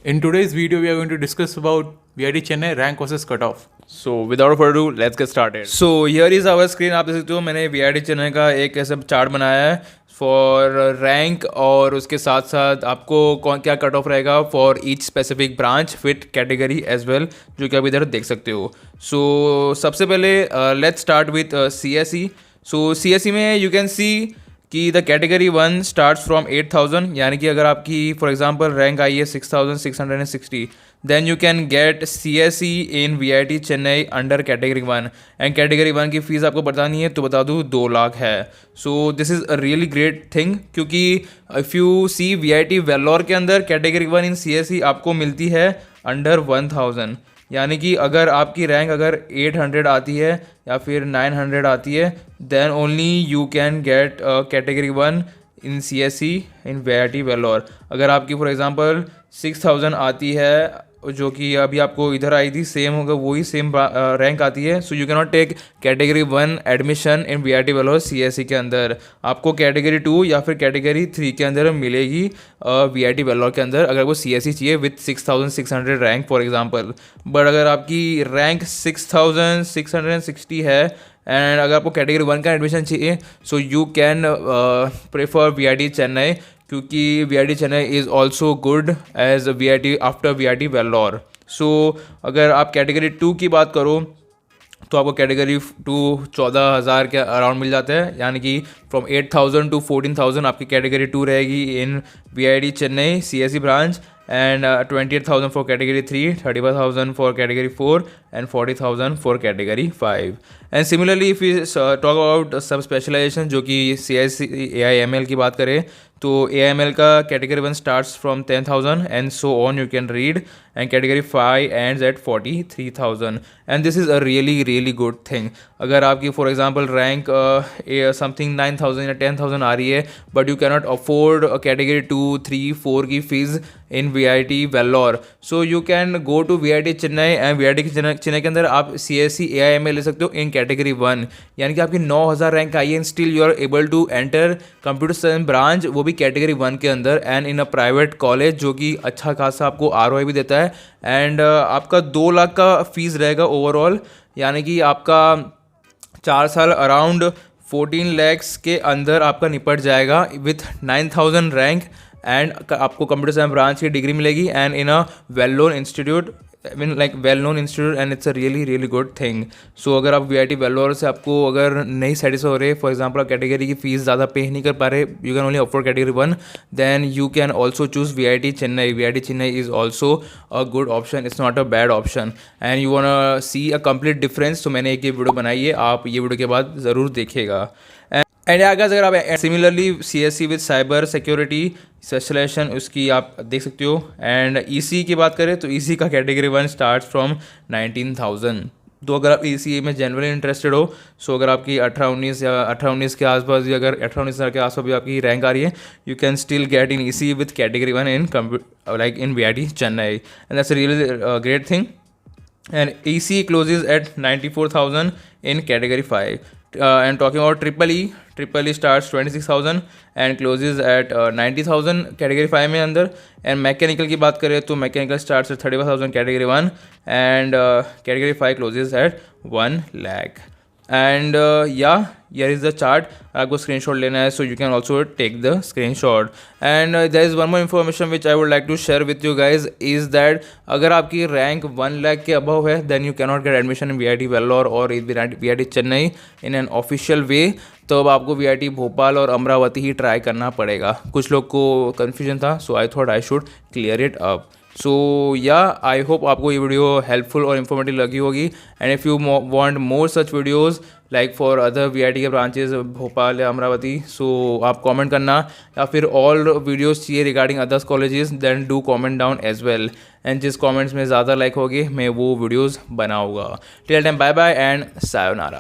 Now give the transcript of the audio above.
In today's video, we are going to discuss about VIT Chennai rank versus cutoff. So without further ado, let's get started. So here is our screen. आप देख सकते हो मैंने VIT Chennai का एक ऐसा chart बनाया है फॉर रैंक और उसके साथ साथ आपको कौन क्या कट ऑफ रहेगा for each specific branch fit category as well, जो कि आप इधर देख सकते हो. सो सबसे पहले let's start with CSE. So CSE में यू कैन सी कि द कैटेगरी 1 स्टार्ट्स फ्रॉम 8000, यानी कि अगर आपकी फॉर एग्जांपल रैंक आई है 6660, then you can get CSE in VIT Chennai under category 1. And category 1 की फ़ीस आपको बतानी है तो बता दूँ 2 लाख है. So this is a really great thing, क्योंकि if you see VIT Vellore के अंदर कैटेगरी 1 इन CSE आपको मिलती है अंडर 1000. यानी कि अगर आपकी रैंक अगर 800 आती है या फिर 900 आती है, then only you can get category 1 in CSE in VIT Vellore. अगर आपकी फॉर एग्जांपल 6000 आती है, जो कि अभी आपको इधर आई थी, सेम होगा वही सेम रैंक आती है, सो you can not take category 1 admission in VIT Vellore CSE के अंदर. आपको कैटेगरी 2 या फिर कैटेगरी 3 के अंदर मिलेगी VIT वेल्लोर के अंदर, अगर वो CSE चाहिए with 6600 rank for example. But अगर आपकी रैंक 6660 है एंड अगर आपको कैटेगरी 1 का एडमिशन चाहिए, so you can prefer VIT Chennai, क्योंकि VIT Chennai is also good as VIT after VIT Vellore. So अगर आप कैटेगरी 2 की बात करो तो आपको कैटेगरी 2 14,000 के अराउंड मिल जाता है, यानी कि फ्रॉम 8000 टू 14,000 आपकी कैटेगरी 2 रहेगी इन VIT Chennai CSE branch, and 28,000 for category 3, 35,000 for category 4 and 40,000 for category 5. And similarly if we talk about sub specialization, जो कि CSE AIML की बात करें तो AIML का category 1 starts from 10,000 and so on you can read, and category 5 ends at 43,000. and this is a really good thing. अगर आपकी for example rank something 9,000 या 10,000 आ रही है, but you cannot afford a category 2, 3, 4 की fees in VIT Vellore, so you can go to VIT Chennai, and VIT Chennai के अंदर आप CSE AIML ले सकते हो इन कैटेगरी 1. यानी कि आपकी 9,000 रैंक आई है and still you are able to enter computer science branch, वो भी कैटेगरी 1 के अंदर, and in a private college जो कि अच्छा खासा आपको ROI भी देता है. एंड आपका 2 लाख का फीस रहेगा ओवरऑल, यानी कि आपका 4 साल अराउंड 14 लैक्स के अंदर आपका निपट जाएगा विथ 9,000 रैंक, एंड आपको कंप्यूटर साइंस ब्रांच की डिग्री मिलेगी and in a well known institute, well known institute, and it's a really good thing. So अगर आप VIT वेल्लोर से आपको अगर नहीं सेटिस्फाई हो रहे, फॉर एग्जांपल आप कैटेगरी की फीस ज़्यादा पे नहीं कर पा रहे, you can only afford category 1, then you can also choose VIT Chennai. VIT Chennai is also a good option, it's not a bad option, and you want see a complete difference. तो मैंने एक ये वीडियो बनाई है, आप ये वीडियो के बाद ज़रूर देखिएगा. एंड अगर आप similarly CSE with cyber security specialization उसकी आप देख सकते हो. एंड EC की बात करें तो EC का कैटेगरी 1 स्टार्ट्स फ्रॉम 19,000. तो अगर आप EC में जनरली इंटरेस्टेड हो, सो अगर आपकी 18-19 या 18-19 के आसपास भी, अगर 18-19 के आसपास भी आपकी रैंक आ रही है, you can still get in EC with category 1 in like in VIT Chennai, and that's a really great thing. And EC closes at 94,000 in category 5. And talking about triple E starts 26,000 and closes at 90,000 category 5 में अंदर. And mechanical की बात करें तो mechanical starts at 35,000 category 1 and category 5 closes at 1 lakh. And here is the chart. आपको स्क्रीनशॉट लेना है, so you can also take the screenshot. And there is one more information which I would like to share with you guys is that अगर आपकी rank 1 lakh के above है, then you cannot get admission in VIT Vellore और VIT Chennai in an official way. तो अब आपको VIT Bhopal और अमरावती ही try करना पड़ेगा. कुछ लोग को कन्फ्यूजन था, so I thought I should clear it up. सो या आई होप आपको ये वीडियो हेल्पफुल और इन्फॉर्मेटिव लगी होगी. And if you want more such videos like for other VIT के ब्रांचेस भोपाल या अमरावती, सो आप कमेंट करना, या फिर ऑल वीडियोस चाहिए regarding others colleges, then do comment down as well. And जिस कमेंट्स में ज़्यादा लाइक होगी मैं वो वीडियोज़ बनाऊँगा. Till time bye bye and sayonara.